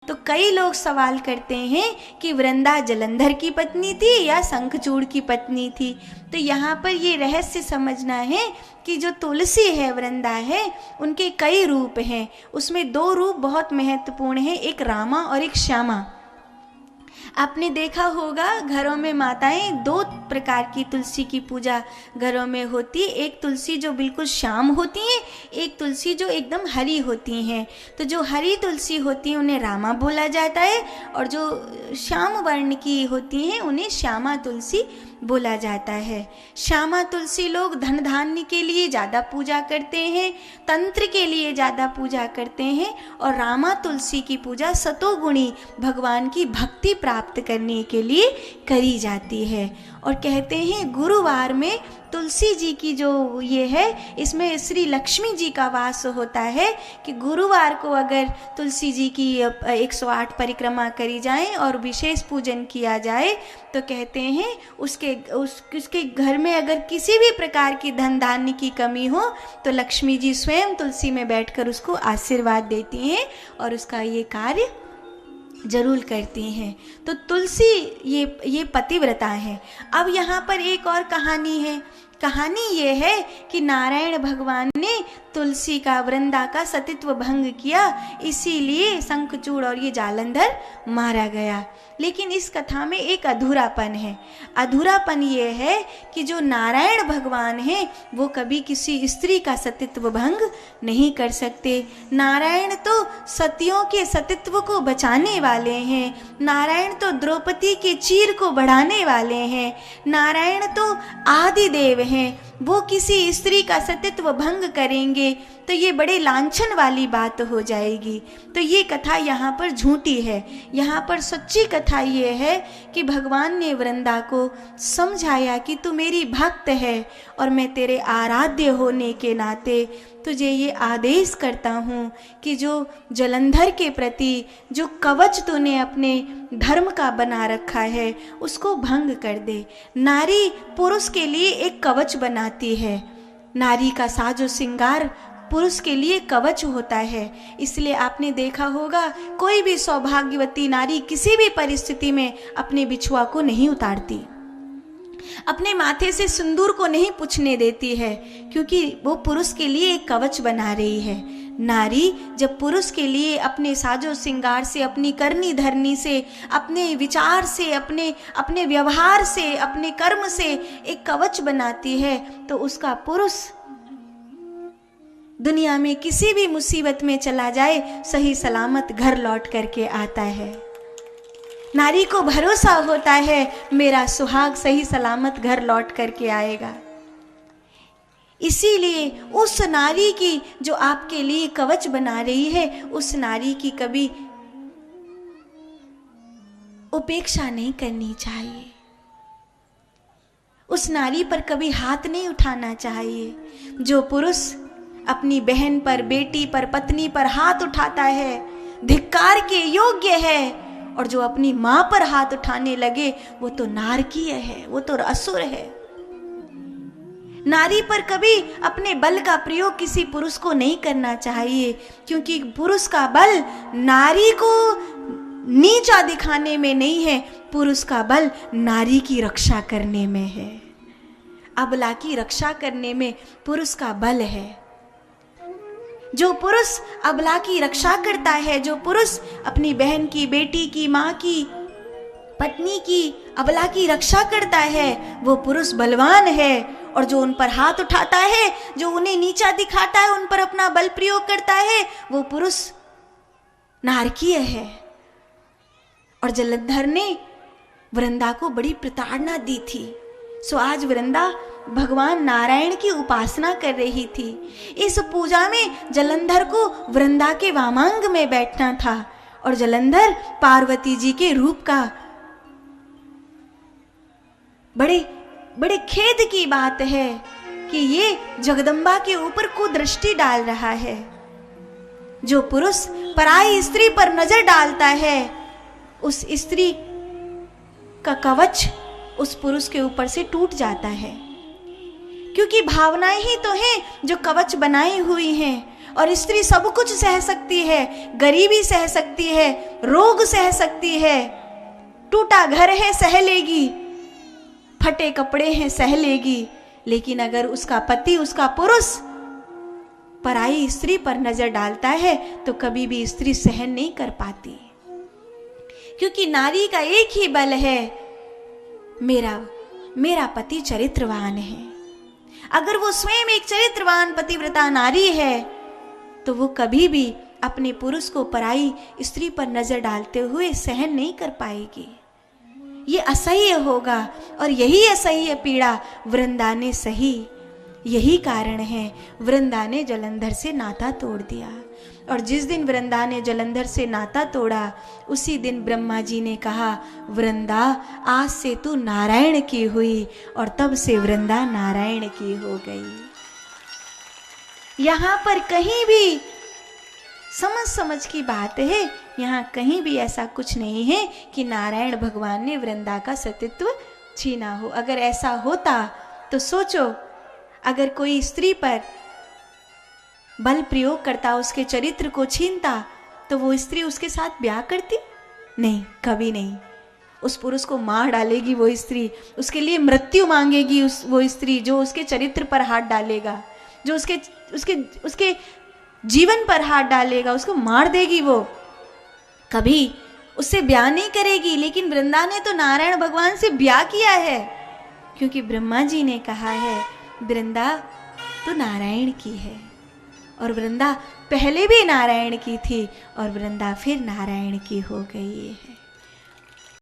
तो कई लोग सवाल करते हैं कि वृंदा जलंधर की पत्नी थी या शंखचूड़ की पत्नी थी। तो यहाँ पर ये रहस्य समझना है कि जो तुलसी है, वृंदा है, उनके कई रूप हैं। उसमें 2 रूप बहुत महत्वपूर्ण हैं, एक रामा और एक श्यामा। आपने देखा होगा घरों में माताएं 2 प्रकार की तुलसी की पूजा घरों में होती है। एक तुलसी जो बिल्कुल श्याम होती है, एक तुलसी जो एकदम हरी होती हैं। तो जो हरी तुलसी होती है उन्हें रामा बोला जाता है, और जो श्याम वर्ण की होती हैं उन्हें श्यामा तुलसी बोला जाता है। श्यामा तुलसी लोग धन धान्य के लिए ज़्यादा पूजा करते हैं, तंत्र के लिए ज़्यादा पूजा करते हैं, और रामा तुलसी की पूजा सतोगुणी भगवान की भक्ति प्राप्त करने के लिए करी जाती है। और कहते हैं गुरुवार में तुलसी जी की जो ये है, इसमें श्री लक्ष्मी जी का वास होता है कि गुरुवार को अगर तुलसी जी की 108 परिक्रमा करी जाए और विशेष पूजन किया जाए तो कहते हैं उसके घर में अगर किसी भी प्रकार की धन धान्य की कमी हो तो लक्ष्मी जी स्वयं तुलसी में बैठकर उसको आशीर्वाद देती हैं और उसका ये कार्य जरूर करती हैं। तो तुलसी ये पतिव्रता है। अब यहाँ पर एक और कहानी है। कहानी ये है कि नारायण भगवान ने तुलसी का, वृंदा का सतीत्व भंग किया, इसीलिए शंखचूड़ और ये जालंधर मारा गया। लेकिन इस कथा में एक अधूरापन है। अधूरापन ये है कि जो नारायण भगवान हैं वो कभी किसी स्त्री का सतीत्व भंग नहीं कर सकते। नारायण तो सतियों के सतीत्व को बचाने वाले हैं। नारायण तो द्रौपदी के चीर को बढ़ाने वाले हैं। नारायण तो आदि देव हैं। वो किसी स्त्री का सतीत्व भंग करेंगे तो ये बड़े लांछन वाली बात हो जाएगी। तो ये कथा यहाँ पर झूठी है। यहाँ पर सच्ची कथा ये है कि भगवान ने वृंदा को समझाया कि तू मेरी भक्त है और मैं तेरे आराध्य होने के नाते तुझे ये आदेश करता हूँ कि जो जलंधर के प्रति जो कवच तूने अपने धर्म का बना रखा है उसको भंग कर दे। नारी पुरुष के लिए एक कवच बनाती है। नारी का साजो श्रृंगार पुरुष के लिए कवच होता है। इसलिए आपने देखा होगा कोई भी सौभाग्यवती नारी किसी भी परिस्थिति में अपने बिछुआ को नहीं उतारती, अपने माथे से सिंदूर को नहीं पुछने देती है, क्योंकि वो पुरुष के लिए एक कवच बना रही है। नारी जब पुरुष के लिए अपने साजो श्रृंगार से, अपनी करनी धरनी से, अपने विचार से, अपने व्यवहार से, अपने कर्म से एक कवच बनाती है तो उसका पुरुष दुनिया में किसी भी मुसीबत में चला जाए सही सलामत घर लौट करके आता है। नारी को भरोसा होता है मेरा सुहाग सही सलामत घर लौट करके आएगा। इसीलिए उस नारी की जो आपके लिए कवच बना रही है, उस नारी की कभी उपेक्षा नहीं करनी चाहिए। उस नारी पर कभी हाथ नहीं उठाना चाहिए। जो पुरुष अपनी बहन पर, बेटी पर, पत्नी पर हाथ उठाता है धिक्कार के योग्य है, और जो अपनी मां पर हाथ उठाने लगे वो तो नारकीय है, वो तो असुर है। नारी पर कभी अपने बल का प्रयोग किसी पुरुष को नहीं करना चाहिए, क्योंकि पुरुष का बल नारी को नीचा दिखाने में नहीं है, पुरुष का बल नारी की रक्षा करने में है। अबला की रक्षा करने में पुरुष का बल है। जो पुरुष अबला की रक्षा करता है, जो पुरुष अपनी बहन की, बेटी की, माँ की, पत्नी की, अबला की रक्षा करता है, वो पुरुष बलवान है। और जो उन पर हाथ उठाता है, जो उन्हें नीचा दिखाता है, उन पर अपना बल प्रयोग करता है, वो पुरुष नारकीय है। और जलंधर ने वृंदा को बड़ी प्रताड़ना दी थी। सो आज वृंदा भगवान नारायण की उपासना कर रही थी। इस पूजा में जलंधर को वृंदा के वामांग में बैठना था, और जलंधर पार्वती जी के रूप का बड़े खेद की बात है कि ये जगदम्बा के ऊपर कुदृष्टि डाल रहा है। जो पुरुष पराई स्त्री पर नजर डालता है, उस स्त्री का कवच उस पुरुष के ऊपर से टूट जाता है, क्योंकि भावनाएं ही तो हैं जो कवच बनाई हुई हैं। और स्त्री सब कुछ सह सकती है, गरीबी सह सकती है, रोग सह सकती है, टूटा घर है सह लेगी, फटे कपड़े हैं सह लेगी, लेकिन अगर उसका पति, उसका पुरुष पराई स्त्री पर नजर डालता है तो कभी भी स्त्री सहन नहीं कर पाती, क्योंकि नारी का एक ही बल है, मेरा पति चरित्रवान है। अगर वो स्वयं एक चरित्रवान पतिव्रता नारी है तो वो कभी भी अपने पुरुष को पराई स्त्री पर नजर डालते हुए सहन नहीं कर पाएगी। ये असह्य होगा, और यही असह्य पीड़ा वृंदा ने सही। यही कारण है वृंदा ने जलंधर से नाता तोड़ दिया। और जिस दिन वृंदा ने जलंधर से नाता तोड़ा, उसी दिन ब्रह्मा जी ने कहा, वृंदा आज से तू नारायण की हुई, और तब से वृंदा नारायण की हो गई। यहाँ पर कहीं भी समझ की बात है, यहाँ कहीं भी ऐसा कुछ नहीं है कि नारायण भगवान ने वृंदा का सतीत्व छीना हो। अगर ऐसा होता तो सोचो, अगर कोई स्त्री पर बल प्रयोग करता, उसके चरित्र को छीनता, तो वो स्त्री उसके साथ ब्याह करती? नहीं, कभी नहीं। उस पुरुष को मार डालेगी वो स्त्री, उसके लिए मृत्यु मांगेगी वो स्त्री जो उसके चरित्र पर हाथ डालेगा, जो उसके जीवन पर हाथ डालेगा, उसको मार देगी। वो कभी उससे ब्याह नहीं करेगी। लेकिन वृंदा ने तो नारायण भगवान से ब्याह किया है, क्योंकि ब्रह्मा जी ने कहा है, वृंदा तो नारायण की है। और वृंदा पहले भी नारायण की थी, और वृंदा फिर नारायण की हो गई है।